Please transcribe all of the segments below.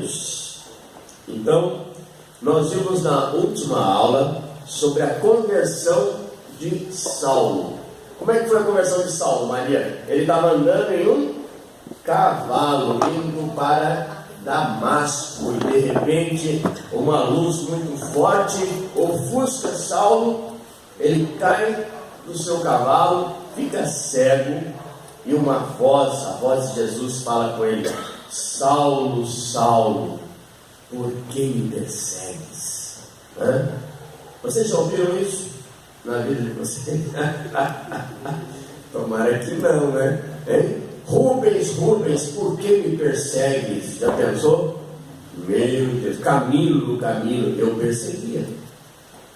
gêmeos. Então, nós vimos na última aula sobre a conversão de Saulo. Como é que foi a conversão de Saulo, Maria? Ele estava andando em um cavalo, indo para Damasco, e de repente uma luz muito forte ofusca Saulo. Ele cai do seu cavalo, fica cego, e uma voz, a voz de Jesus, fala com ele: Saulo, Saulo, por que me persegues? Vocês já ouviram isso na vida de vocês? Tomara que não, né? Hein? Rubens, Rubens, por que me persegues? Já pensou? Meu Deus, Camilo, Camilo, eu perseguia.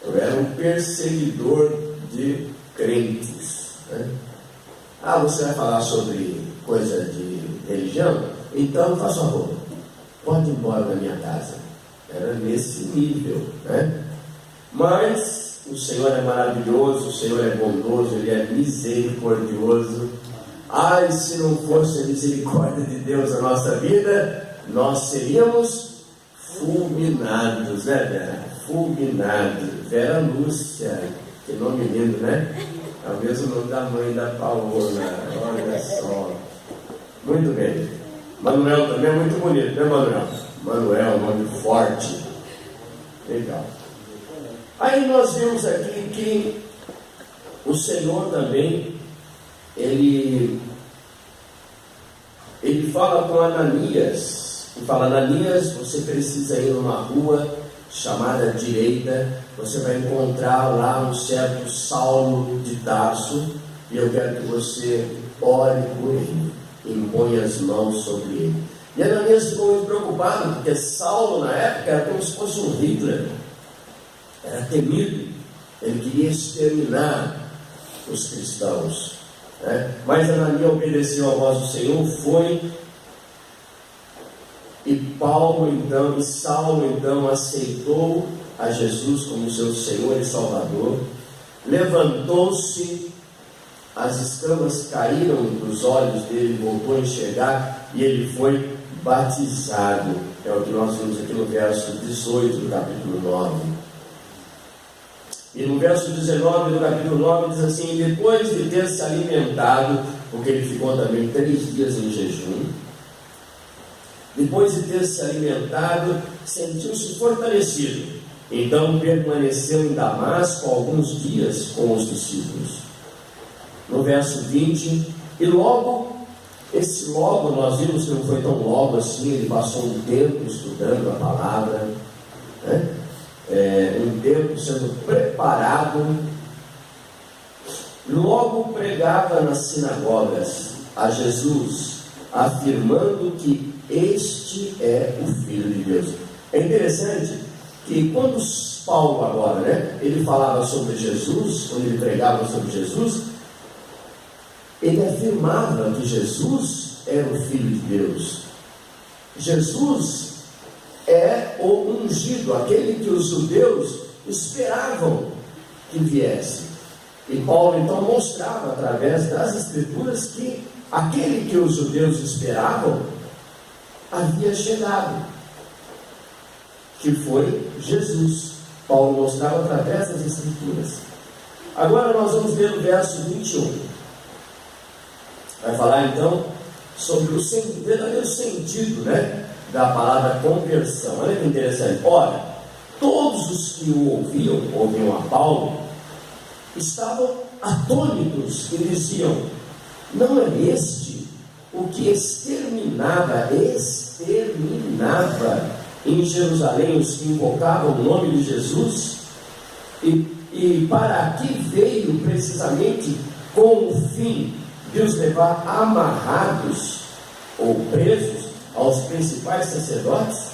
Eu era um perseguidor de crentes, né? Você vai falar sobre coisa de religião? Então, faça favor, pode ir embora da minha casa. Era nesse nível, né? Mas o Senhor é maravilhoso, o Senhor é bondoso, Ele é misericordioso. Ai, se não fosse a misericórdia de Deus na nossa vida, nós seríamos fulminados, né, Vera? Fulminados. Vera Lúcia, que nome lindo, né? Talvez o nome da mãe da Paola, olha só. Muito bem. Manuel também é muito bonito, né, Manuel? Manuel, nome forte. Legal. Aí nós vimos aqui que o Senhor também, ele fala com Ananias, e fala: Ananias, você precisa ir numa rua chamada direita, você vai encontrar lá um certo Saulo de Tarso, e eu quero que você ore por ele, impõe as mãos sobre ele. E Ananias ficou muito preocupado, porque Saulo na época era como se fosse um Hitler, era temido, ele queria exterminar os cristãos, né? Mas Ananias obedeceu à voz do Senhor, foi, e Saulo então aceitou a Jesus como seu Senhor e Salvador. Levantou-se, as escamas caíram dos olhos dele, voltou a enxergar, e ele foi batizado. É o que nós vimos aqui no verso 18 do capítulo 9. E no verso 19 do capítulo 9 diz assim: depois de ter se alimentado, porque ele ficou também 3 dias em jejum, depois de ter se alimentado, sentiu-se fortalecido. Então permaneceu em Damasco alguns dias com os discípulos. No verso 20, e logo, esse logo nós vimos que não foi tão logo assim, ele passou um tempo estudando a palavra, né? Um tempo sendo preparado. Logo pregava nas sinagogas a Jesus, afirmando que este é o Filho de Deus. É interessante que quando Paulo agora, né, ele falava sobre Jesus, quando ele pregava sobre Jesus, ele afirmava que Jesus era o Filho de Deus. Jesus é o ungido, aquele que os judeus esperavam que viesse. E Paulo então mostrava através das Escrituras que aquele que os judeus esperavam havia chegado, que foi Jesus. Paulo mostrava através das Escrituras. Agora nós vamos ver o verso 21. Vai falar então sobre o verdadeiro sentido, né, da palavra conversão. Olha que interessante. Ora, todos os que o ouviam a Paulo, estavam atônitos e diziam: não é este o que exterminava em Jerusalém os que invocavam o nome de Jesus? E para aqui veio precisamente com o fim de os levar amarrados ou presos aos principais sacerdotes?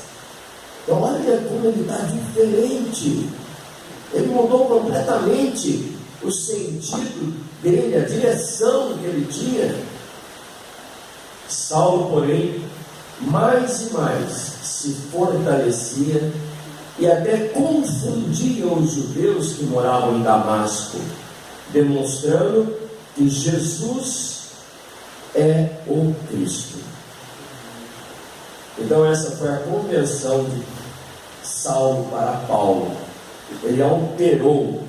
Então olha como ele está diferente. Ele mudou completamente o sentido dele, a direção que ele tinha. Saulo, porém, mais e mais se fortalecia e até confundia os judeus que moravam em Damasco, demonstrando que Jesus é o Cristo. Então essa foi a conversão de Saulo para Paulo. Ele alterou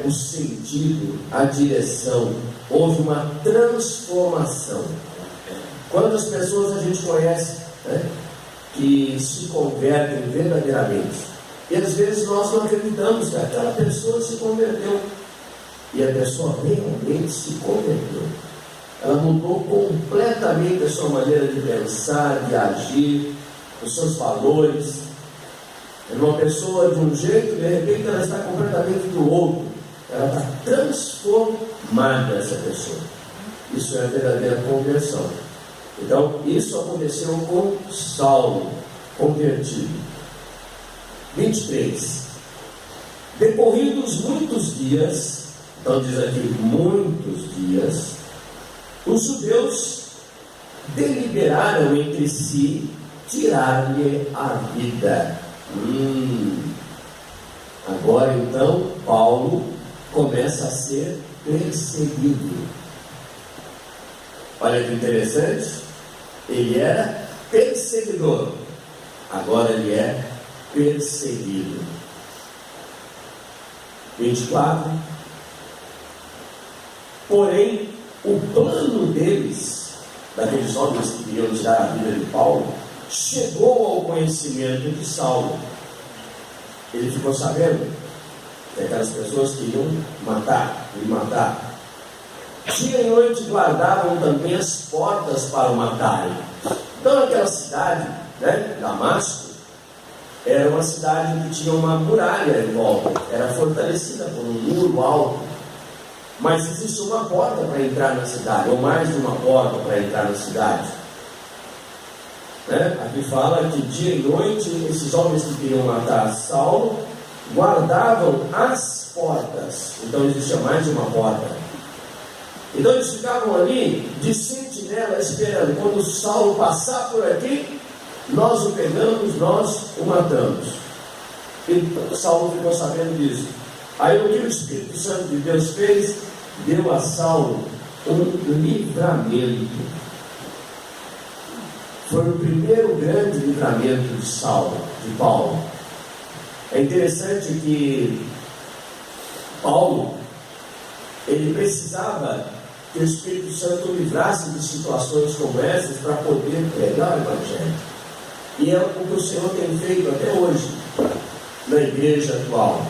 o sentido, a direção, houve uma transformação. Quantas pessoas a gente conhece que se convertem verdadeiramente? E às vezes nós não acreditamos que aquela pessoa se converteu. E a pessoa realmente se converteu. Ela mudou completamente a sua maneira de pensar, de agir, os seus valores. É uma pessoa de um jeito, de repente ela está completamente do outro. Ela está transformada, essa pessoa. Isso é a verdadeira conversão. Então, isso aconteceu com Saulo, convertido. 23. Decorridos muitos dias, então diz aqui, muitos dias, os judeus deliberaram entre si tirar-lhe a vida. Agora então Paulo começa a ser perseguido. Olha que interessante, ele era perseguidor, agora ele é perseguido. 24. Porém, o plano deles, daqueles homens que queriam tirar a vida de Paulo, chegou ao conhecimento de Saulo. Ele ficou sabendo que aquelas pessoas queriam lhe matar. Dia e noite guardavam também as portas para o matarem. Então aquela cidade, Damasco, era uma cidade que tinha uma muralha em volta, era fortalecida por um muro alto, mas existia uma porta para entrar na cidade, ou mais de uma porta para entrar na cidade. Aqui fala que dia e noite esses homens que queriam matar Saulo guardavam as portas. Então existia mais de uma porta. Então eles ficavam ali de sentinela esperando. Quando Saulo passar por aqui, nós o pegamos, nós o matamos. E Saulo ficou sabendo disso. Aí o que o Espírito Santo de Deus fez? Deu a Saulo um livramento. Foi o primeiro grande livramento de Saulo, de Paulo. É interessante que Paulo, ele precisava que o Espírito Santo o livrasse de situações como essas para poder pregar o Evangelho. E é o que o Senhor tem feito até hoje na igreja atual.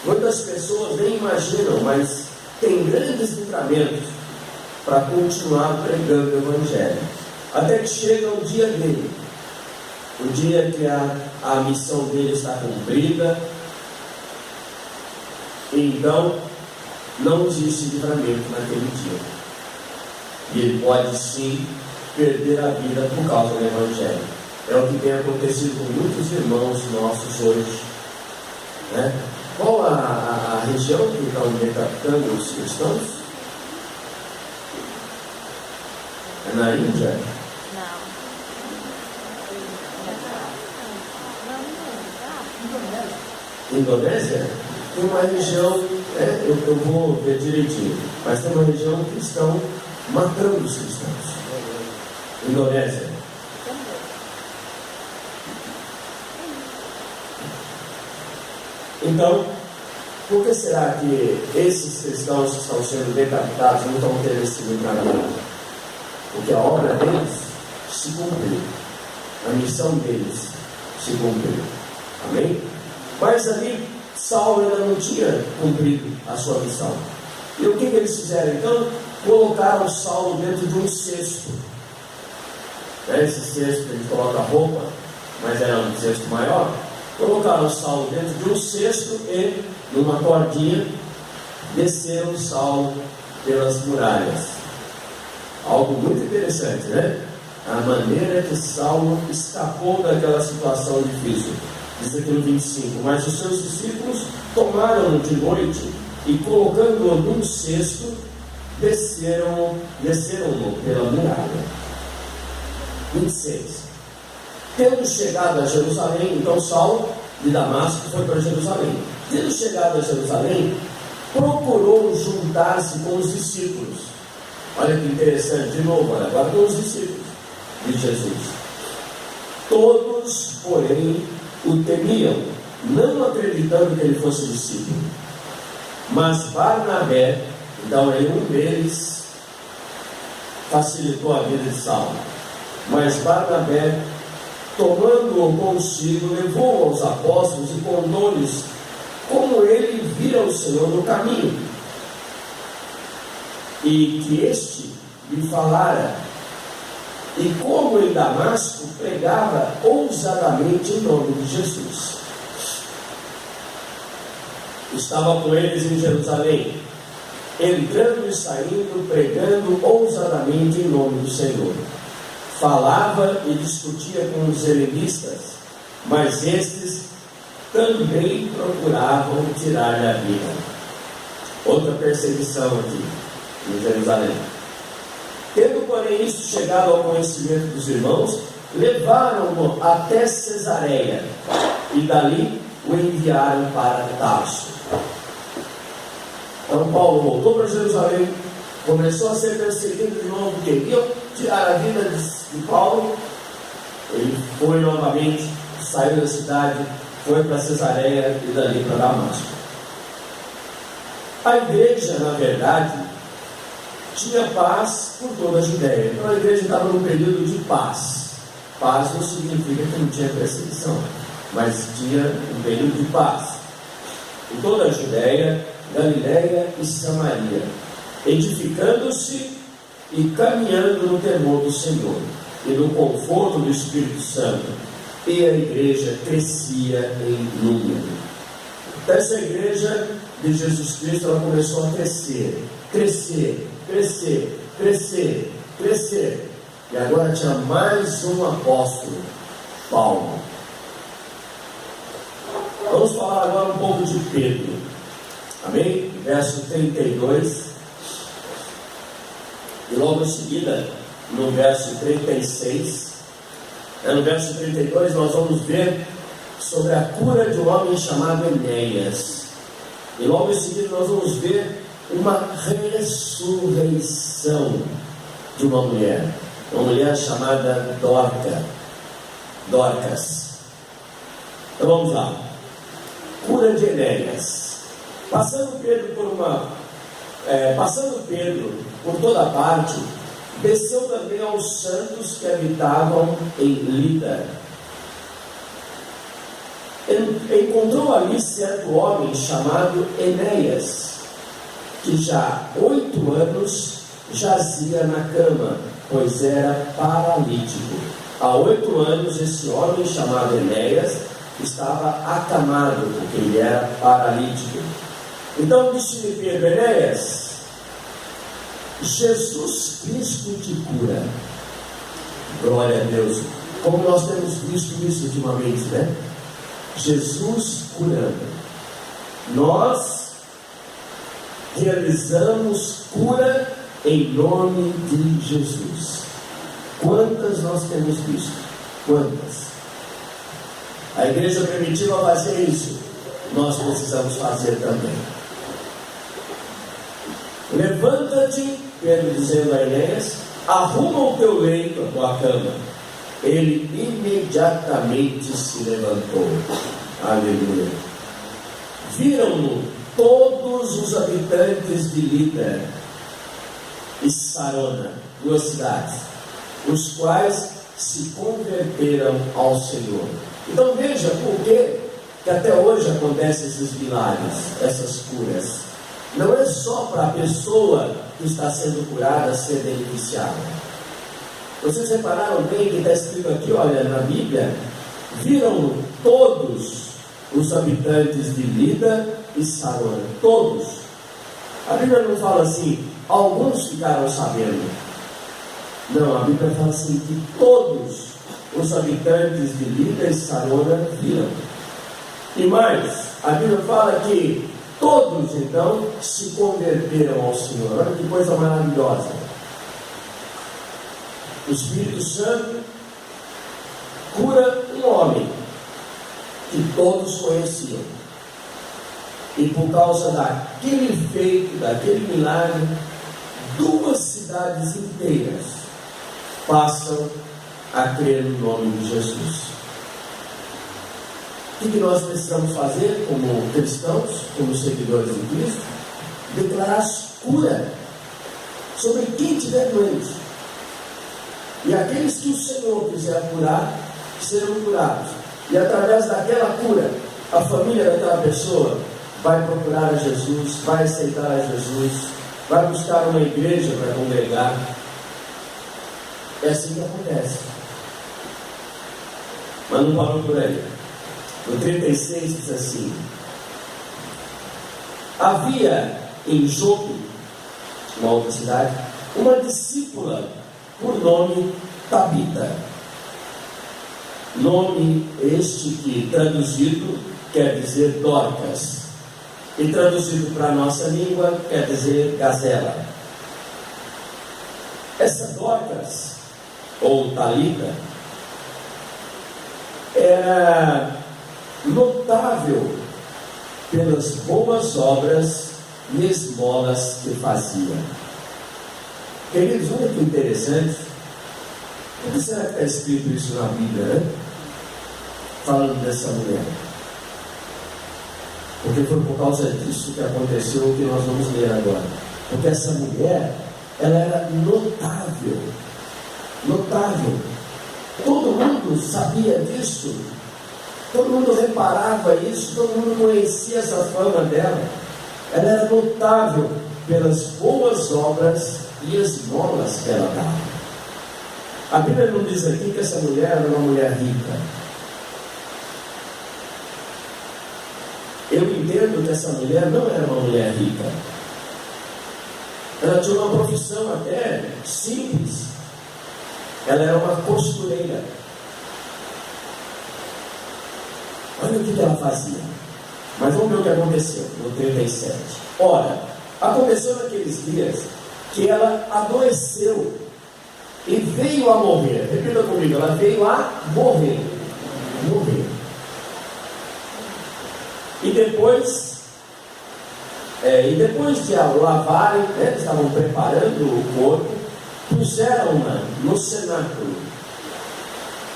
Muitas pessoas nem imaginam, mas tem grandes livramentos para continuar pregando o Evangelho. Até que chega o dia dele, o dia que a missão dele está cumprida. Então não existe livramento naquele dia, e ele pode sim perder a vida por causa do Evangelho. É o que tem acontecido com muitos irmãos nossos hoje, Qual a região que estão decapitando os cristãos? É na Índia? Indonésia? Tem uma região, eu vou ver direitinho, mas tem uma região que estão matando os cristãos. Indonésia. Então, por que será que esses cristãos que estão sendo decapitados não estão tendo esse livramento? Porque a obra deles se cumpriu, a missão deles se cumpriu. Amém? Mas ali Saulo ainda não tinha cumprido a sua missão. E o que eles fizeram então? Colocaram Saulo dentro de um cesto. Esse cesto ele coloca roupa, mas era um cesto maior. Colocaram Saulo dentro de um cesto e, numa cordinha, desceram Saulo pelas muralhas. Algo muito interessante, A maneira que Saulo escapou daquela situação difícil. Diz aqui no 25: mas os seus discípulos tomaram-no de noite e, colocando-o num cesto, desceram-no pela muralha. 26. Tendo chegado a Jerusalém, então Saulo de Damasco foi para Jerusalém. Tendo chegado a Jerusalém, procurou juntar-se com os discípulos. Olha que interessante, de novo, agora com os discípulos de Jesus. Todos, porém, o temiam, não acreditando que ele fosse discípulo. Mas Barnabé, então um deles facilitou a vida de Saulo. Mas Barnabé, tomando-o consigo, levou aos apóstolos e contou-lhes como ele vira o Senhor no caminho, e que este lhe falara, e como em Damasco pregava ousadamente em nome de Jesus. Estava com eles em Jerusalém, entrando e saindo, pregando ousadamente em nome do Senhor. Falava e discutia com os helenistas, mas estes também procuravam tirar-lhe a vida. Outra perseguição aqui em Jerusalém. Tendo, porém, isto chegado ao conhecimento dos irmãos, levaram-no até Cesareia e dali o enviaram para Tarso. Então Paulo voltou para Jerusalém, começou a ser perseguido de novo, queriam tirar a vida de Paulo. Ele foi novamente, saiu da cidade, foi para Cesareia e dali para Damasco. A igreja, na verdade, tinha paz por toda a Judéia. Então a igreja estava num período de paz. Paz não significa que não tinha perseguição, mas tinha um período de paz em toda a Judéia, Galiléia e Samaria, edificando-se e caminhando no temor do Senhor e no conforto do Espírito Santo, e a igreja crescia em número. Essa igreja de Jesus Cristo, ela começou a crescer, e agora tinha mais um apóstolo, Paulo. Vamos falar agora um pouco de Pedro, amém? Verso 32, e logo em seguida, no verso 36, no verso 32 nós vamos ver sobre a cura de um homem chamado Enéas, e logo em seguida nós vamos ver uma ressurreição de uma mulher chamada Dorcas. Então vamos lá. Cura de Enéas. Passando Pedro por toda parte, desceu também aos santos que habitavam em Lida. Encontrou ali certo homem chamado Enéas, que já 8 anos jazia na cama, pois era paralítico. Há 8 anos esse homem chamado Enéas estava acamado, porque ele era paralítico. Então disse-lhe Pedro: Enéas, Jesus Cristo te cura. Glória a Deus. Como nós temos visto isso ultimamente, né? Jesus curando. Nós realizamos cura em nome de Jesus. Quantas nós temos visto? Quantas? A igreja primitiva fazia isso, nós precisamos fazer também. Levanta-te, Pedro dizendo a Enéas, arruma o teu leito, a tua cama. Ele imediatamente se levantou. Aleluia. Viram-no todos os habitantes de Lida e Sarona, 2 cidades, os quais se converteram ao Senhor. Então veja por que até hoje acontecem esses milagres, essas curas. Não é só para a pessoa que está sendo curada ser beneficiada. Vocês repararam bem que está escrito aqui, olha, na Bíblia, viram todos os habitantes de Lida e Sarona, todos. A Bíblia não fala assim, alguns ficaram sabendo. Não, a Bíblia fala assim, que todos os habitantes de Lida e Sarona viram. E mais, a Bíblia fala que todos então se converteram ao Senhor. Olha que coisa maravilhosa. O Espírito Santo cura um homem que todos conheciam, e por causa daquele feito, daquele milagre, 2 cidades inteiras passam a crer no nome de Jesus. O que nós precisamos fazer como cristãos, como seguidores de Cristo? Declarar cura sobre quem estiver doente. E aqueles que o Senhor quiser curar, serão curados. E através daquela cura, a família daquela pessoa vai procurar a Jesus, vai aceitar a Jesus, vai buscar uma igreja para congregar. É assim que acontece. Mas não parou por aí. No 36 diz assim: havia em Jope, uma outra cidade, uma discípula por nome Tabita. Nome este que traduzido quer dizer Dorcas, e traduzido para a nossa língua quer dizer gazela. Essa Dorcas, ou Talita, era notável pelas boas obras e esmolas que fazia. Queridos, olha que interessante. Por que será que está escrito isso na Bíblia, né? Falando dessa mulher. Porque foi por causa disso que aconteceu o que nós vamos ler agora. Porque essa mulher, ela era notável. Notável. Todo mundo sabia disso. Todo mundo reparava isso. Todo mundo conhecia essa fama dela. Ela era notável pelas boas obras e esmolas que ela dava. A Bíblia não diz aqui que essa mulher era uma mulher rica. Eu entendo que essa mulher não era uma mulher rica. Ela tinha uma profissão até simples. Ela era uma costureira. Olha o que ela fazia. Mas vamos ver o que aconteceu no 37. Ora, aconteceu naqueles dias que ela adoeceu e veio a morrer. Repita comigo, ela veio a morrer. Morrer. E depois de a lavarem, eles estavam preparando o corpo, puseram-na no cenáculo.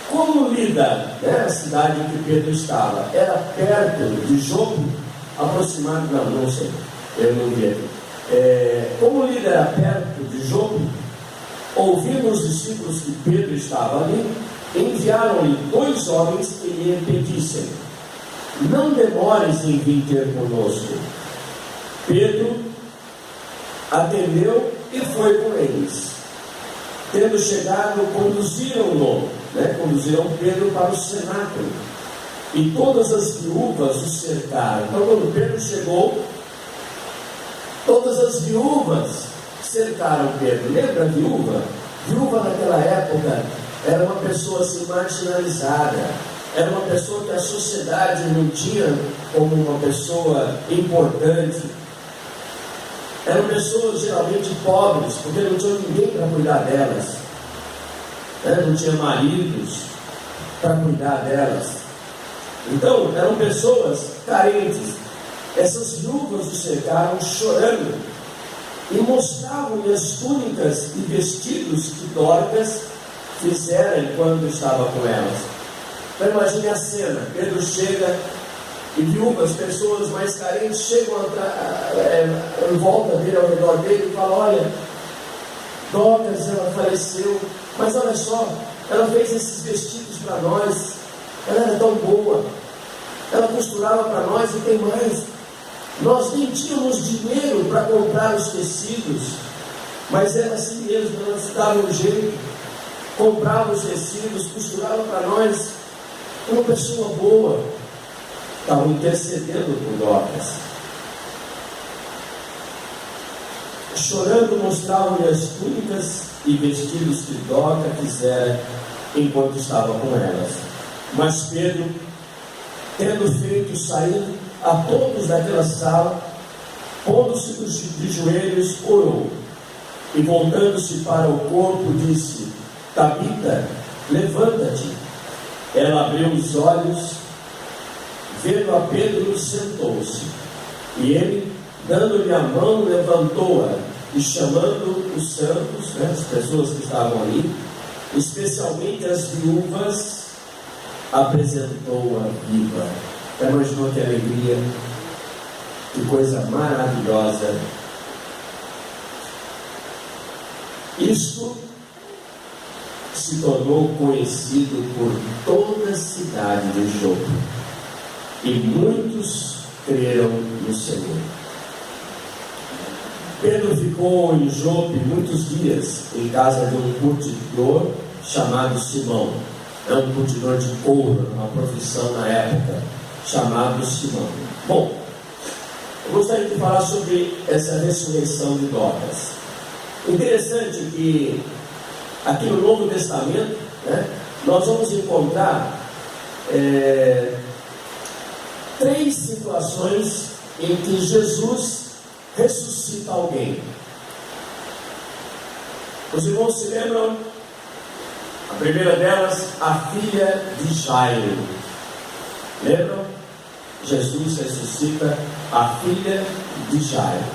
Como Lida, a cidade em que Pedro estava, era perto de Jope, aproximado, não sei, eu não vi aqui. Como Lida era perto de Jope, ouvindo os discípulos que Pedro estava ali, enviaram-lhe 2 homens que lhe pedissem: não demores em vir ter conosco. Pedro atendeu e foi com eles. Tendo chegado, conduziram Pedro para o cenáculo, e todas as viúvas o cercaram. Então, quando Pedro chegou, todas as viúvas cercaram Pedro. Lembra a viúva? Viúva naquela época era uma pessoa assim marginalizada, era uma pessoa que a sociedade não tinha como uma pessoa importante. Eram pessoas geralmente pobres, porque não tinha ninguém para cuidar delas, não tinha maridos para cuidar delas. Então eram pessoas carentes. Essas viúvas o cercaram chorando e mostravam-lhe as túnicas e vestidos que Dorcas fizera enquanto estava com elas. Então imagine a cena: Pedro chega e viúvas, pessoas mais carentes, chegam em volta dele, ao redor dele, e falam: olha, Dorcas, ela faleceu, mas olha só, ela fez esses vestidos para nós, ela era tão boa, ela costurava para nós, e tem mais, nós nem tínhamos dinheiro para comprar os tecidos, mas ela assim mesmo, ela se dava um jeito, comprava os tecidos, costurava para nós. Uma pessoa boa. Estavam intercedendo por Dorcas. Chorando, mostravam-lhe as túnicas e vestidos que Dorcas fizera enquanto estava com elas. Mas Pedro, tendo feito sair a todos daquela sala, pondo-se de joelhos, orou, e voltando-se para o corpo, disse: Tabita, levanta-te. Ela abriu os olhos, vendo a Pedro, sentou-se, e ele, dando-lhe a mão, levantou-a, e chamando os santos, as pessoas que estavam ali, especialmente as viúvas, apresentou-a viva. Já imaginou que alegria, que coisa maravilhosa. Isto se tornou conhecido por toda a cidade de Jope, e muitos creram no Senhor. Pedro ficou em Jope muitos dias, em casa de um curtidor chamado Simão. É um curtidor de couro, uma profissão na época, chamado Simão. Bom, eu gostaria de falar sobre essa ressurreição de Dorcas. Interessante que aqui no Novo Testamento, né, nós vamos encontrar 3 situações em que Jesus ressuscita alguém. Os irmãos se lembram? A primeira delas, a filha de Jairo. Lembram? Jesus ressuscita a filha de Jairo.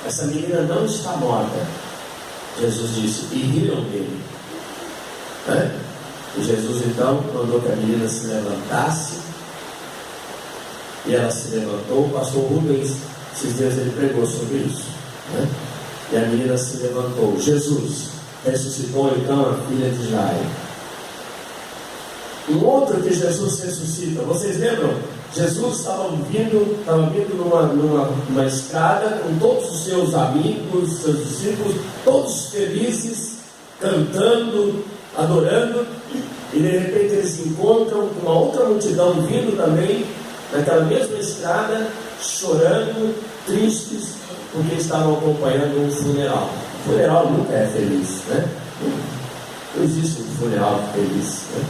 Essa menina não está morta. Jesus disse, e riram dele. E Jesus então mandou que a menina se levantasse, e ela se levantou. O pastor Rubens, esses dias ele pregou sobre isso, e a menina se levantou. Jesus ressuscitou então a filha de Jairo. Um outro que Jesus ressuscita, vocês lembram? Jesus estava vindo numa estrada com todos os seus amigos, seus discípulos, todos felizes, cantando, adorando, e de repente eles se encontram com uma outra multidão vindo também naquela mesma estrada, chorando, tristes, porque estavam acompanhando um funeral. O funeral nunca é feliz, né? Não existe um funeral feliz, né?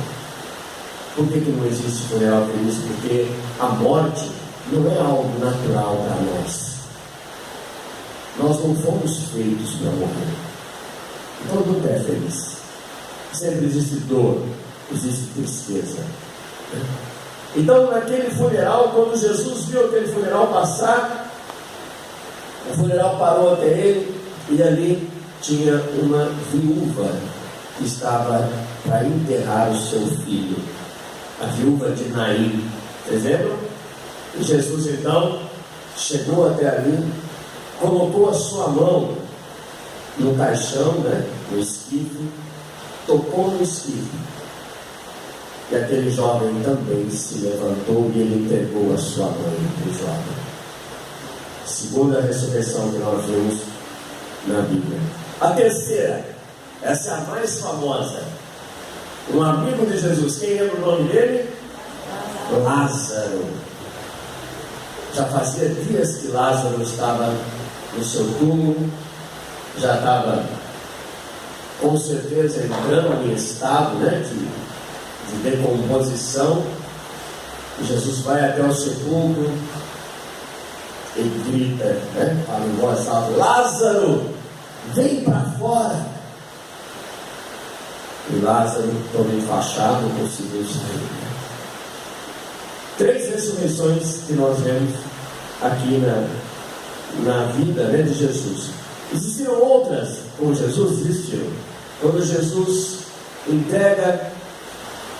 Por que não existe funeral feliz? Porque a morte não é algo natural para nós. Nós não fomos feitos para morrer. Então nunca é feliz. Sempre existe dor, existe tristeza. Então naquele funeral, quando Jesus viu aquele funeral passar, o funeral parou até ele, e ali tinha uma viúva que estava para enterrar o seu filho, a viúva de Naim. Vocês lembram? E Jesus então chegou até ali, colocou a sua mão no caixão, no esquife, tocou no esquife, e aquele jovem também se levantou, e ele entregou a sua mãe para o jovem. Segunda ressurreição que nós vemos na Bíblia. A terceira, essa é a mais famosa. Um amigo de Jesus, quem lembra o nome dele? Lázaro. Já fazia dias que Lázaro estava no seu túmulo, já estava com certeza entrando em estado de decomposição. E Jesus vai até o sepulcro e grita, fala em voz alta: Lázaro, vem para fora. E Lázaro, todo enfaixado, conseguiu sair. 3 ressurreições que nós vemos aqui na vida de Jesus. Existiram outras com Jesus? Existiram. Quando Jesus entrega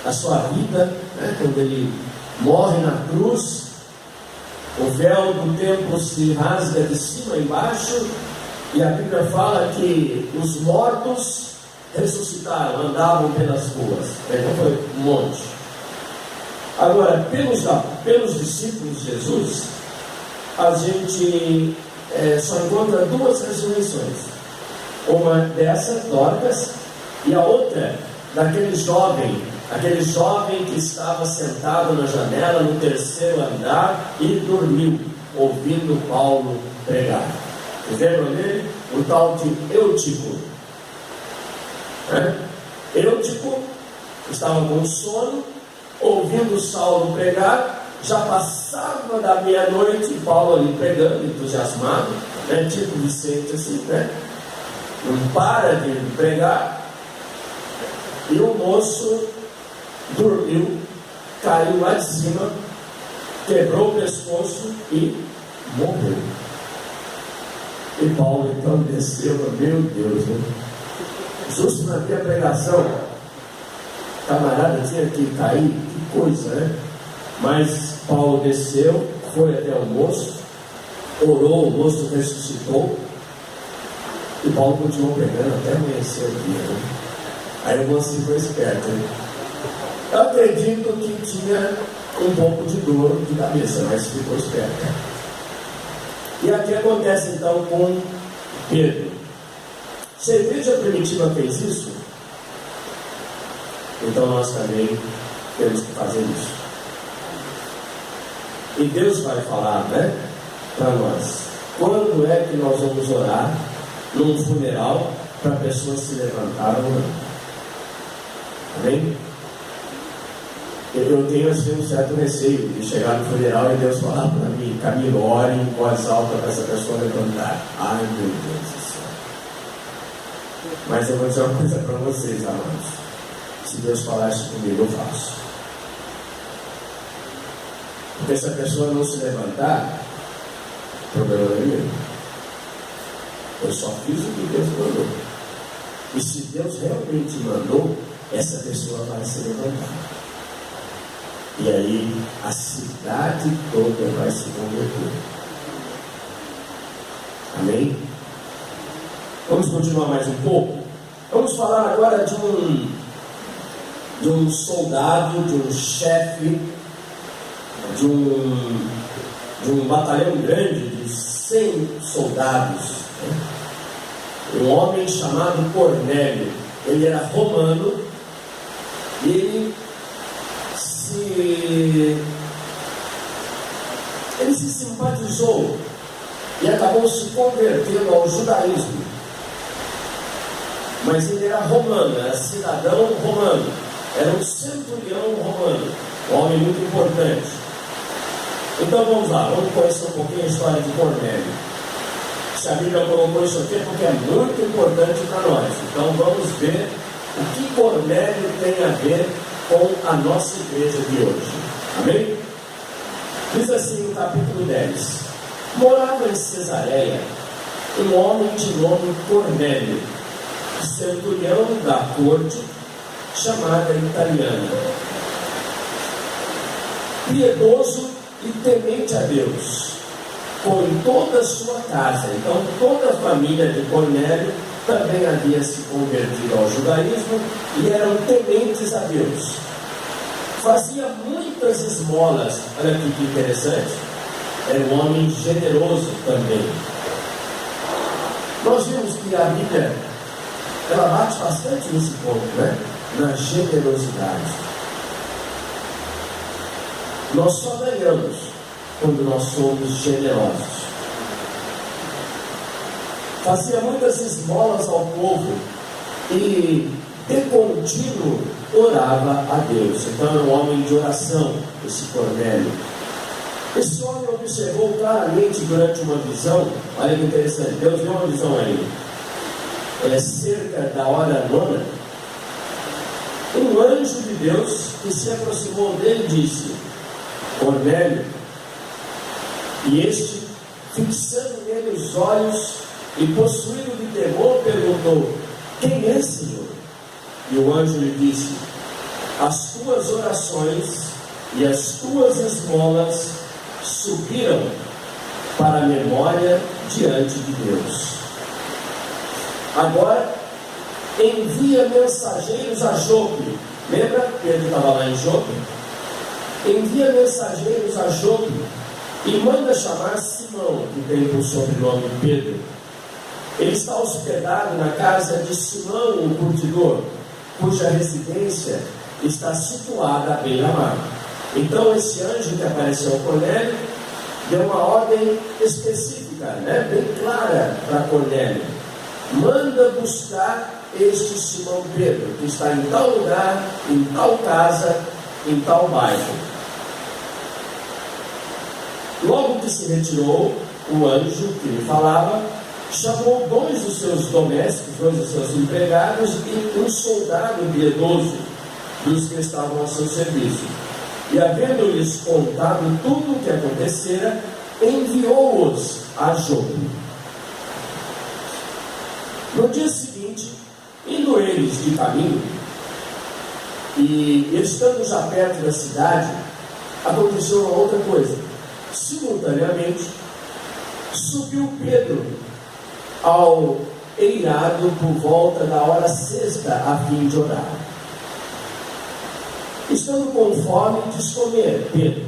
a sua vida, quando ele morre na cruz, o véu do templo se rasga de cima a embaixo, e a Bíblia fala que os mortos ressuscitaram, andavam pelas ruas. Então foi um monte. Agora, pelos discípulos de Jesus, a gente só encontra 2 ressurreições. Uma dessa, Dorcas, e a outra daquele jovem que estava sentado na janela no 3º andar e dormiu, ouvindo Paulo pregar. Vocês lembram dele? O tal de Eutico. Eutico estava com sono, ouvindo Saulo pregar. Já passava da meia-noite, Paulo ali pregando, entusiasmado, tipo Vicente assim, não para de pregar. E o moço dormiu, caiu lá de cima, quebrou o pescoço e morreu. E Paulo então desceu, meu Deus, justo na minha pregação, camarada tinha que cair, que coisa, né? Mas Paulo desceu, foi até o moço, orou, o moço ressuscitou, e Paulo continuou pregando até amanhecer o dia, né? Aí o moço ficou esperto, né? Eu acredito que tinha um pouco de dor de cabeça, mas ficou esperto. E aqui acontece então com Pedro. Se a igreja primitiva fez isso, então nós também temos que fazer isso. E Deus vai falar, né, para nós, quando é que nós vamos orar num funeral para a pessoa se levantar ou não. Amém? Eu tenho assim um certo receio de chegar no funeral e Deus falar para mim, Camilo, ore em voz alta para essa pessoa levantar. Ai, meu Deus do céu. Mas eu vou dizer uma coisa para vocês, amados. Se Deus falar isso comigo, eu faço. Porque se a pessoa não se levantar, o problema não é meu. Eu só fiz o que Deus mandou. E se Deus realmente mandou, essa pessoa vai se levantar. E aí a cidade toda vai se converter. Amém? Vamos continuar mais um pouco? Vamos falar agora de um soldado, de um chefe, de um batalhão grande de 100 soldados, né? Um homem chamado Cornélio. Ele era romano e ele se simpatizou e acabou se convertendo ao judaísmo. Mas ele era romano, era cidadão romano, era um centurião romano, um homem muito importante. Então vamos lá, vamos conhecer um pouquinho a história de Cornélio. Se a Bíblia colocou isso aqui é porque é muito importante para nós. Então vamos ver o que Cornélio tem a ver com a nossa igreja de hoje. Amém? Diz assim no capítulo 10: morava em Cesareia um homem de nome Cornélio, centurião da corte, chamada italiana, piedoso e temente a Deus, com toda a sua casa. Então toda a família de Cornélio também havia se convertido ao judaísmo e eram tementes a Deus. Fazia muitas esmolas. Olha aqui que interessante. Era um homem generoso também. Nós vimos que a Bíblia, ela bate bastante nesse ponto, né? Na generosidade. Nós só ganhamos quando nós somos generosos. Fazia muitas esmolas ao povo e de contínuo orava a Deus. Então era um homem de oração, esse Cornélio. Esse homem observou claramente durante uma visão. Olha que interessante, Deus deu uma visão a ele. Cerca da hora 9, um anjo de Deus que se aproximou dele e disse: Cornélio. E este, fixando nele os olhos e possuído de temor, perguntou: quem é, Senhor? E o anjo lhe disse: as tuas orações e as tuas esmolas subiram para a memória diante de Deus. Agora envia mensageiros a Jope. Lembra? Pedro estava lá em Jope. Envia mensageiros a Jope e manda chamar Simão, que tem por sobrenome Pedro. Ele está hospedado na casa de Simão, o curtidor, cuja residência está situada à beira-mar. Então esse anjo que apareceu ao Cornélio deu uma ordem específica, né, bem clara para Cornélio: manda buscar este Simão Pedro, que está em tal lugar, em tal casa, em tal bairro. Logo que se retirou, o anjo que lhe falava chamou 2 dos seus domésticos, 2 dos seus empregados e um soldado piedoso dos que estavam ao seu serviço. E havendo-lhes contado tudo o que acontecera, enviou-os a Jope. No dia seguinte, indo eles de caminho, E estando já perto da cidade, aconteceu uma outra coisa. Simultaneamente, subiu Pedro ao eirado por volta da hora sexta, a fim de orar. Estando com fome, quis comer, Pedro.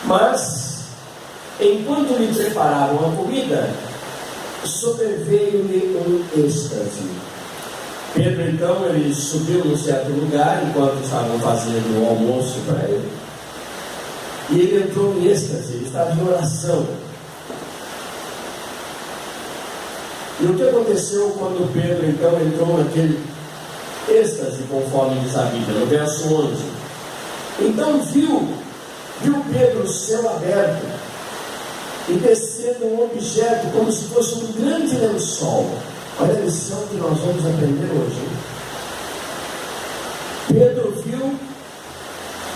Mas, enquanto lhe preparavam a comida, sobreveio-lhe um êxtase. Pedro, então, ele subiu num certo lugar, enquanto estavam fazendo o almoço para ele. E ele entrou em êxtase, ele estava em oração. E o que aconteceu quando Pedro, então, entrou naquele êxtase, conforme diz a Bíblia, no verso 11? Então viu Pedro o céu aberto e descendo um objeto como se fosse um grande lençol. Olha a lição que nós vamos aprender hoje. Pedro viu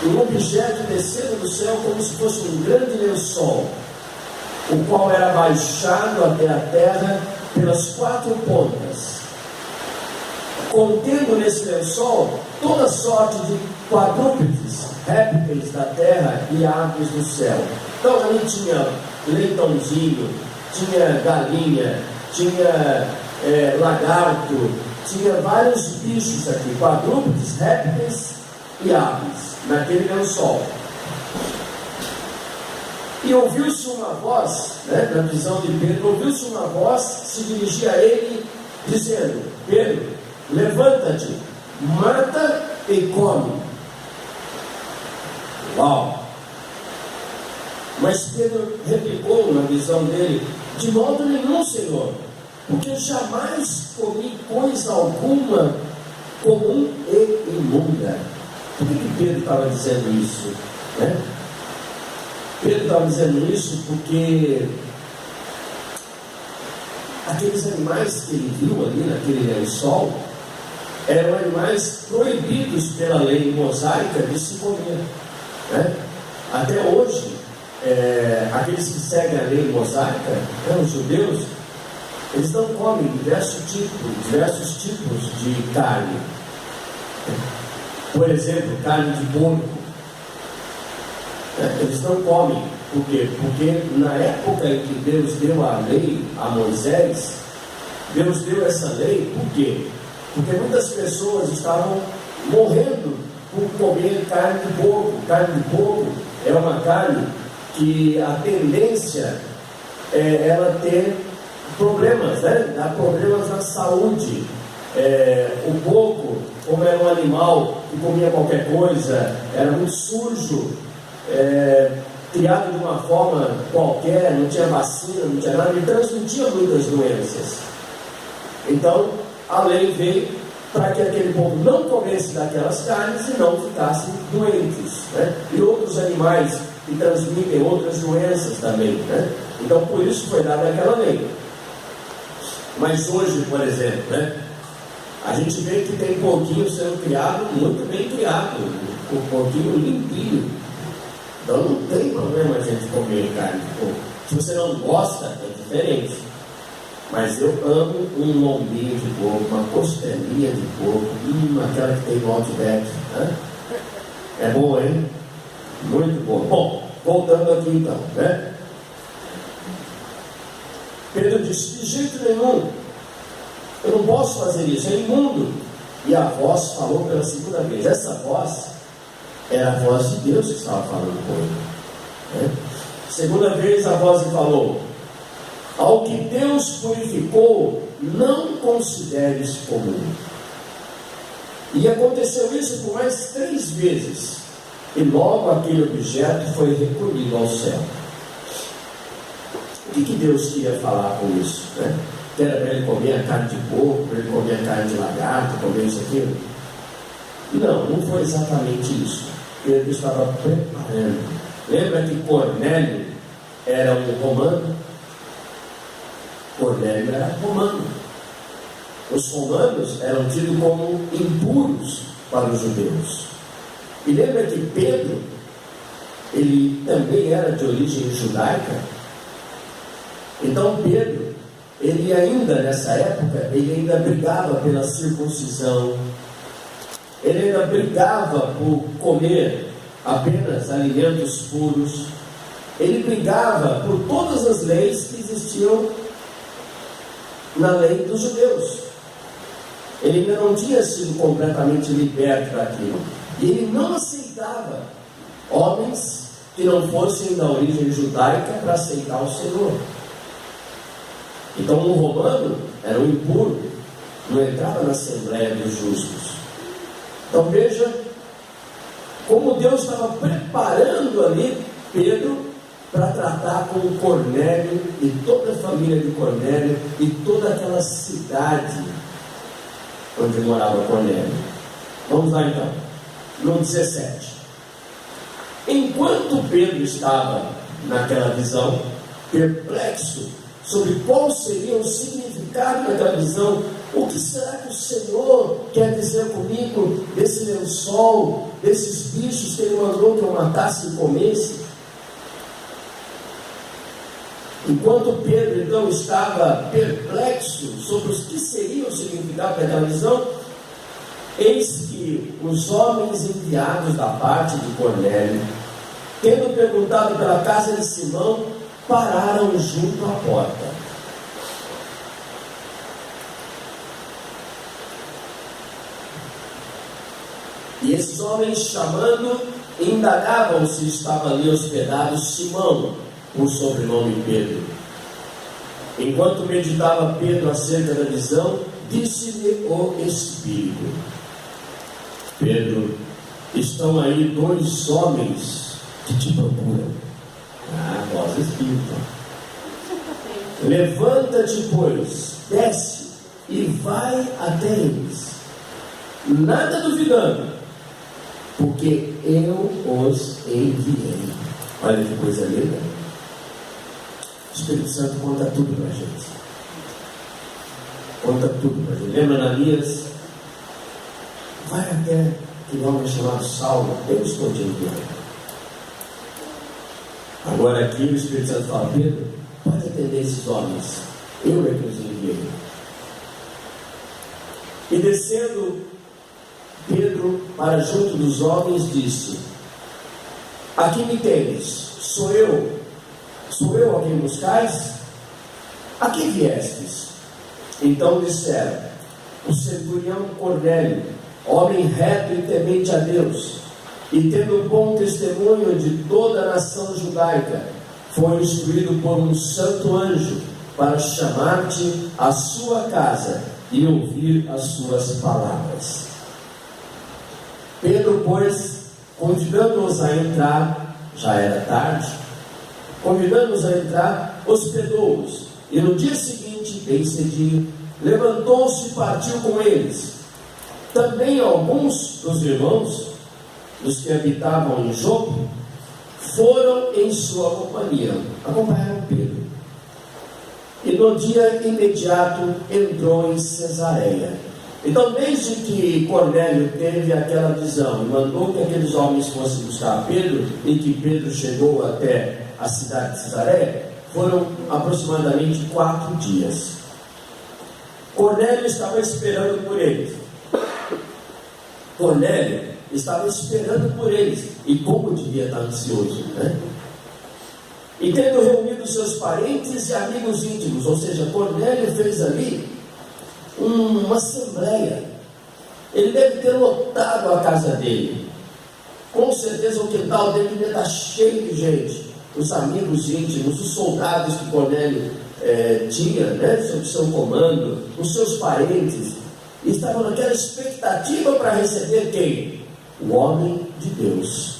um objeto descendo do céu como se fosse um grande lençol, o qual era baixado até a terra pelas quatro pontas, contendo nesse lençol toda sorte de quadrúpedes, répteis da terra e aves do céu. Então ali tinha leitãozinho, tinha galinha, tinha lagarto, tinha vários bichos aqui, quadrúpedes, répteis e aves, naquele lençol. E ouviu-se uma voz, na visão de Pedro, ouviu-se uma voz se dirigia a ele, dizendo: Pedro, levanta-te, mata e come. Uau! Mas Pedro replicou na visão dele: de modo nenhum, Senhor, porque eu jamais comi coisa alguma comum e imunda. Por que Pedro estava dizendo isso? Pedro estava dizendo isso porque aqueles animais que ele viu ali naquele lençol eram animais proibidos pela lei mosaica de se comer. Até hoje, aqueles que seguem a lei mosaica, os judeus, eles não comem diversos tipos de carne. Por exemplo, carne de porco. Eles não comem. Por quê? Porque na época em que Deus deu a lei a Moisés, Deus deu essa lei por quê? Porque muitas pessoas estavam morrendo por comer carne de porco. Carne de porco é uma carne que a tendência é ela ter problemas, dá problemas na saúde. O porco, como era um animal que comia qualquer coisa, era muito sujo, criado de uma forma qualquer, não tinha vacina, não tinha nada, ele transmitia muitas doenças. Então a lei veio para que aquele povo não comesse daquelas carnes e não ficassem doentes, e outros animais que transmitem outras doenças também, então por isso foi dada aquela lei. Mas hoje, por exemplo, a gente vê que tem porquinho sendo criado, muito bem criado, um porquinho limpinho. Então não tem problema a gente comer carne de porco. Se você não gosta, é diferente. Mas eu amo um lombinho de porco, uma costelinha de porco, aquela que tem no Outback. É boa, hein? Muito boa. Bom, voltando aqui então, Pedro disse: de jeito nenhum, eu não posso fazer isso, é imundo. E a voz falou pela segunda vez. Essa voz era a voz de Deus que estava falando com ele. Segunda vez a voz lhe falou: ao que Deus purificou, não consideres comum. E aconteceu isso por mais 3 vezes. E logo aquele objeto foi recolhido ao céu. O que Deus queria falar com isso? Que era para ele comer a carne de porco, para ele comer a carne de lagarto, comer isso aqui? Não foi exatamente isso. Ele estava preparando. Lembra que Cornélio era um romano? Cornélio era romano. Os romanos eram tidos como impuros para os judeus. E lembra que Pedro, ele também era de origem judaica? Então Pedro, ele ainda nessa época, ele ainda brigava pela circuncisão, ele ainda brigava por comer apenas alimentos puros, ele brigava por todas as leis que existiam na lei dos judeus. Ele ainda não tinha sido completamente liberto daquilo, e ele não aceitava homens que não fossem da origem judaica para aceitar o Senhor. Então um romano era um impuro, não entrava na Assembleia dos Justos. Então veja como Deus estava preparando ali Pedro para tratar com Cornélio e toda a família de Cornélio e toda aquela cidade onde morava Cornélio. Vamos lá então, no 17. Enquanto Pedro estava naquela visão, perplexo sobre qual seria o significado daquela visão, o que será que o Senhor quer dizer comigo desse lençol, desses bichos que Ele mandou que eu matasse e comesse? Enquanto Pedro então estava perplexo sobre o que seria o significado daquela visão, eis que os homens enviados da parte de Cornélio, tendo perguntado pela casa de Simão, pararam junto à porta. E esses homens, chamando, indagavam se estava ali hospedado Simão, por sobrenome Pedro. Enquanto meditava Pedro acerca da visão, disse-lhe o Espírito: Pedro, estão aí 2 homens que te procuram. Voz do Espírito. Levanta-te, pois, desce e vai até eles, nada duvidando, porque eu os enviei. Olha que coisa linda. O Espírito Santo conta tudo para a gente. Conta tudo para a gente. Lembra Ananias? Vai até aquele homem chamado Saulo. Eu estou te enviando. Agora aqui o Espírito Santo fala: Pedro, pode atender esses homens. Eu é que os enviei. E descendo Pedro para junto dos homens, disse: Aqui me tendes, sou eu a quem buscais? A que viestes? Então disseram: o centurião Cornélio, homem reto e temente a Deus, e tendo bom testemunho de toda a nação judaica, foi instruído por um santo anjo para chamar-te à sua casa e ouvir as suas palavras. Pedro, pois, convidando-os a entrar, já era tarde, convidando-os a entrar, hospedou-os, e no dia seguinte, bem cedinho, levantou-se e partiu com eles. Também alguns dos irmãos, dos que habitavam em Jope, foram em sua companhia, acompanharam Pedro. E no dia imediato entrou em Cesareia. Então, desde que Cornélio teve aquela visão e mandou que aqueles homens fossem buscar Pedro, e que Pedro chegou até a cidade de Cesareia, foram aproximadamente 4 dias. Cornélio estava esperando por eles. Cornélio estava esperando por eles, e como devia estar ansioso, né? E tendo reunido seus parentes e amigos íntimos, ou seja, Cornélio fez ali uma assembleia. Ele deve ter lotado a casa dele. Com certeza o quintal dele devia estar cheio de gente. Os amigos íntimos, os soldados que Cornélio tinha, né, sob seu comando, os seus parentes, estavam naquela expectativa para receber quem? O homem de Deus.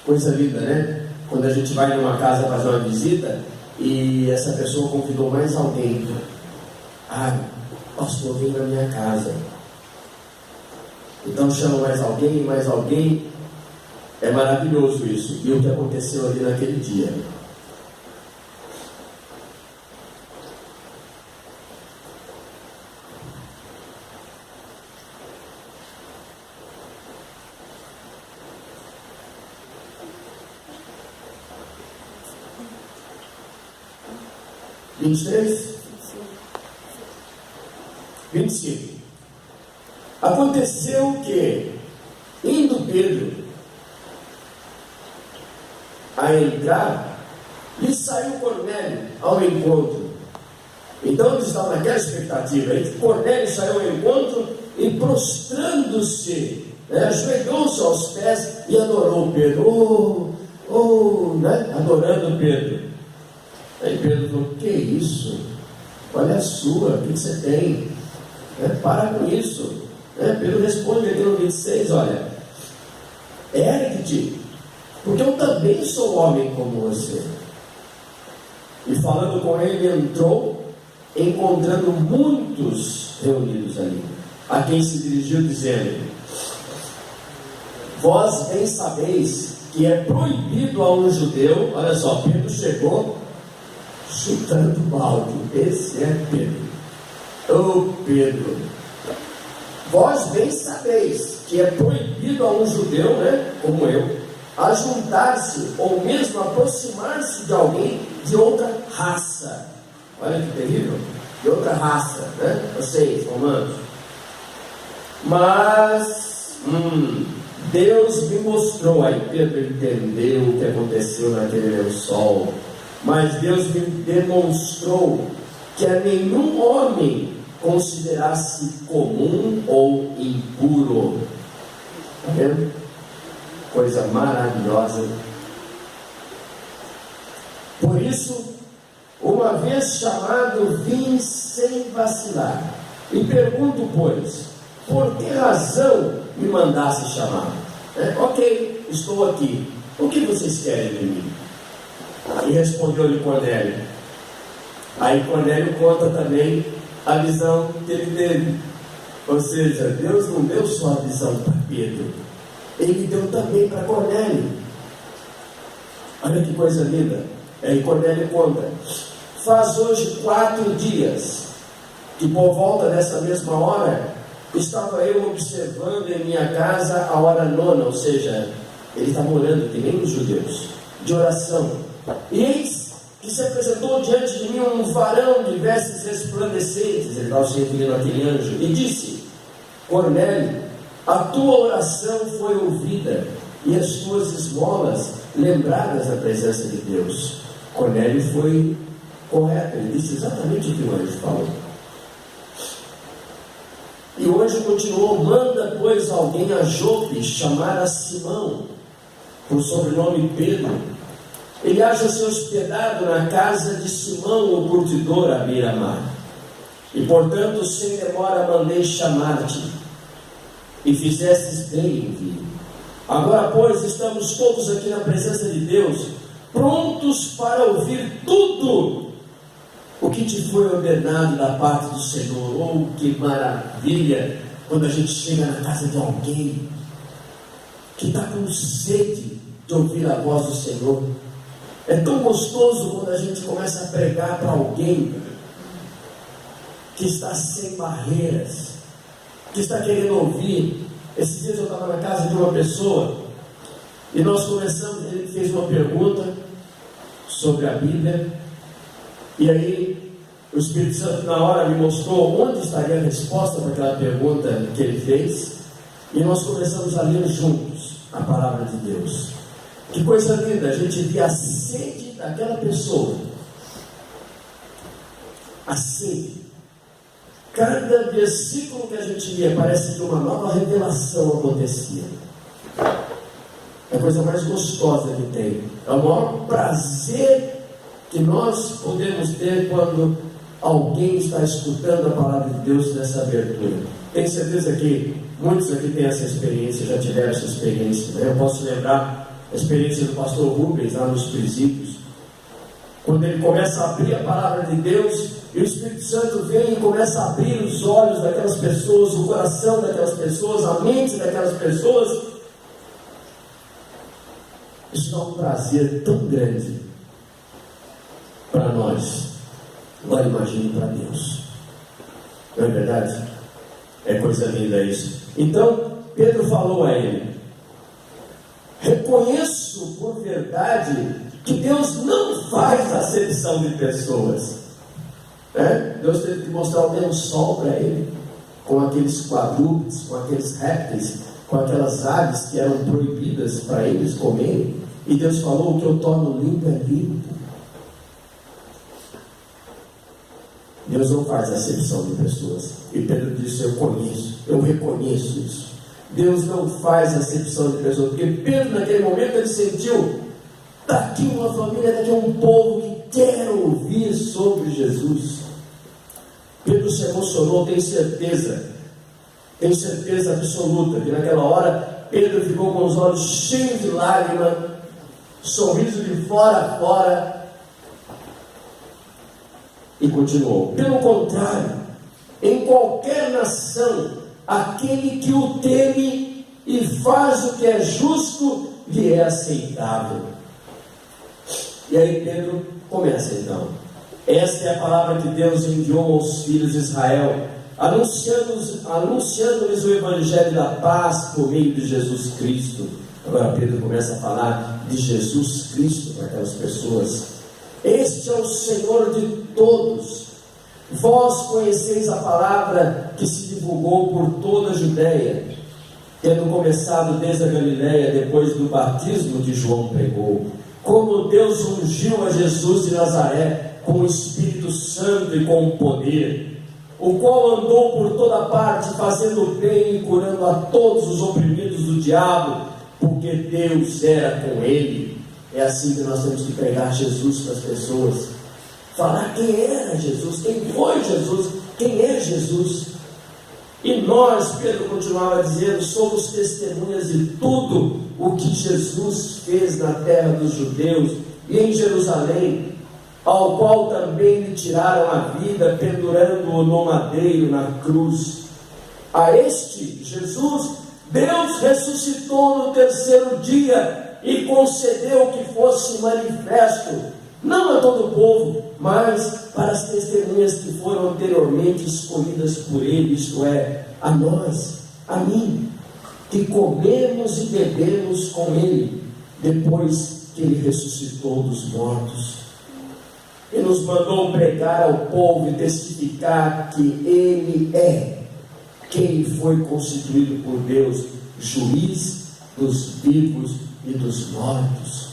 Coisa linda, né? Quando a gente vai numa casa fazer uma visita e essa pessoa convidou mais alguém. Pastor, vem na minha casa. Então chama mais alguém. É maravilhoso isso. E o que aconteceu ali naquele dia? (23) 25. A Aconteceu que, indo Pedro a entrar, lhe saiu Cornélio ao encontro. Então eles estavam naquela expectativa. E Cornélio saiu ao encontro e, prostrando-se, ajoelhou-se aos pés e adorou Pedro. Adorando Pedro. Aí Pedro falou: que isso? Olha a sua, o que você tem? Para com isso. Pedro responde aqui no 26, olha: ergue-te, porque eu também sou homem como você. E falando com ele, entrou, encontrando muitos reunidos ali, a quem se dirigiu dizendo: vós bem sabeis que é proibido a um judeu. Olha só, Pedro chegou chutando balde. Esse é Pedro. Pedro, vós bem sabeis que é proibido a um judeu, como eu, ajuntar-se ou mesmo aproximar-se de alguém de outra raça. Olha que terrível. De outra raça, vocês, romanos. Mas Deus me mostrou. Aí Pedro entendeu o que aconteceu naquele lençol. Mas Deus me demonstrou que a nenhum homem considerasse comum ou impuro. Está vendo? Coisa maravilhosa. Por isso, uma vez chamado, vim sem vacilar. E pergunto, pois, por que razão me mandasse chamar? Ok, estou aqui. O que vocês querem de mim? E respondeu-lhe Cornélio. Aí Cornélio conta também a visão que ele teve. Ou seja, Deus não deu só a visão para Pedro, Ele deu também para Cornélio. Olha que coisa linda. Aí Cornélio conta: faz hoje 4 dias que por volta dessa mesma hora estava eu observando em minha casa a hora 9, ou seja, ele estava orando que nem os judeus, de oração. E eis que se apresentou diante de mim um varão de vestes resplandecentes, ele estava se referindo àquele anjo, e disse: Cornélio, a tua oração foi ouvida e as tuas esmolas lembradas da presença de Deus. Cornélio foi correto, ele disse exatamente o que o anjo falou. E o anjo continuou: manda, pois, alguém a Jope chamar a Simão, por sobrenome Pedro. Ele acha-se hospedado na casa de Simão, o curtidor, à beira-mar. E portanto, sem demora, mandei chamar-te, e fizestes bem em vir. Agora, pois, estamos todos aqui na presença de Deus, prontos para ouvir tudo o que te foi ordenado da parte do Senhor. Oh, que maravilha quando a gente chega na casa de alguém que está com sede de ouvir a voz do Senhor. É tão gostoso quando a gente começa a pregar para alguém que está sem barreiras, que está querendo ouvir. Esses dias eu estava na casa de uma pessoa e nós começamos, ele fez uma pergunta sobre a Bíblia, e aí o Espírito Santo na hora me mostrou onde estaria a resposta para aquela pergunta que ele fez, e nós começamos a ler juntos a palavra de Deus. Que coisa linda, a gente via a sede daquela pessoa, a sede. Cada versículo que a gente lia parece que uma nova revelação acontecia. É a coisa mais gostosa que tem. É o maior prazer que nós podemos ter quando alguém está escutando a palavra de Deus nessa abertura. Tenho certeza que muitos aqui têm essa experiência, já tiveram essa experiência, Eu posso lembrar a experiência do pastor Rubens lá nos presídios, quando ele começa a abrir a palavra de Deus, e o Espírito Santo vem e começa a abrir os olhos daquelas pessoas, o coração daquelas pessoas, a mente daquelas pessoas. Isso dá um prazer tão grande para nós. Agora imagine para Deus. Não é verdade? É coisa linda isso. Então Pedro falou a ele: reconheço por verdade que Deus não faz acepção de pessoas. Deus teve que mostrar o lençol para ele. com aqueles quadrúpedes, com aqueles répteis, com aquelas aves que eram proibidas para eles comerem. E Deus falou: o que eu torno limpo é limpo. Deus não faz acepção de pessoas. E Pedro disse: eu conheço, eu reconheço isso. Deus não faz acepção de pessoas, porque Pedro naquele momento ele sentiu: daqui uma família, daqui um povo que quer ouvir sobre Jesus. Pedro se emocionou, tenho certeza absoluta, que naquela hora Pedro ficou com os olhos cheios de lágrimas, sorriso de fora a fora, e continuou: pelo contrário, em qualquer nação, aquele que o teme e faz o que é justo, lhe é aceitável. E aí Pedro começa então. Esta é a palavra que Deus enviou aos filhos de Israel, anunciando-lhes o evangelho da paz por meio de Jesus Cristo. Agora Pedro começa a falar de Jesus Cristo para aquelas pessoas. Este é o Senhor de todos. Vós conheceis a palavra que se divulgou por toda a Judéia, tendo começado desde a Galiléia, depois do batismo que João pregou, como Deus ungiu a Jesus de Nazaré com o Espírito Santo e com poder, o qual andou por toda parte, fazendo bem e curando a todos os oprimidos do diabo, porque Deus era com ele. É assim que nós temos que pregar Jesus para as pessoas, falar quem era Jesus, quem foi Jesus, quem é Jesus. E nós, Pedro continuava dizendo, somos testemunhas de tudo o que Jesus fez na terra dos judeus e em Jerusalém, ao qual também lhe tiraram a vida, pendurando-o no madeiro, na cruz. A este, Jesus, Deus ressuscitou no terceiro dia e concedeu que fosse manifesto, não a todo o povo, mas para as testemunhas que foram anteriormente escolhidas por ele, isto é, a nós, a mim, que comemos e bebemos com ele, depois que ele ressuscitou dos mortos. E nos mandou pregar ao povo e testificar que ele é quem foi constituído por Deus, juiz dos vivos e dos mortos.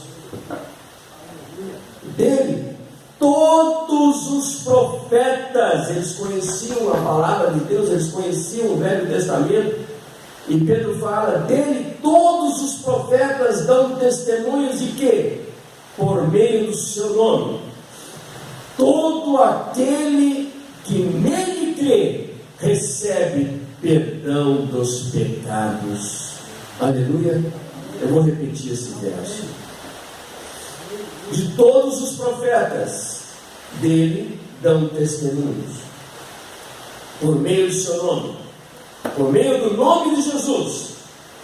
Dele, todos os profetas, eles conheciam a palavra de Deus, eles conheciam o Velho Testamento, e Pedro fala, dele todos os profetas dão testemunhos de que? Por meio do seu nome, todo aquele que nele crê, recebe perdão dos pecados. Aleluia. Eu vou repetir esse verso. De todos os profetas, dele dão testemunhos, por meio do seu nome, por meio do nome de Jesus,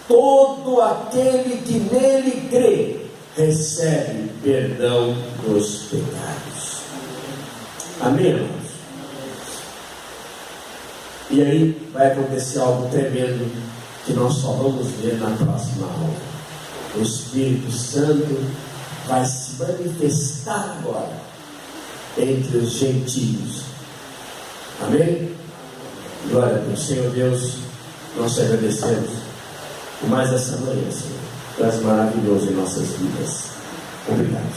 todo aquele que nele crê, recebe perdão dos pecados. Amém, irmãos? E aí vai acontecer algo tremendo que nós só vamos ver na próxima aula. O Espírito Santo vai se manifestar agora entre os gentios. Amém? Glória a Deus. Senhor Deus, nós te agradecemos por mais essa manhã, Senhor. Tu és maravilhoso em nossas vidas. Obrigado.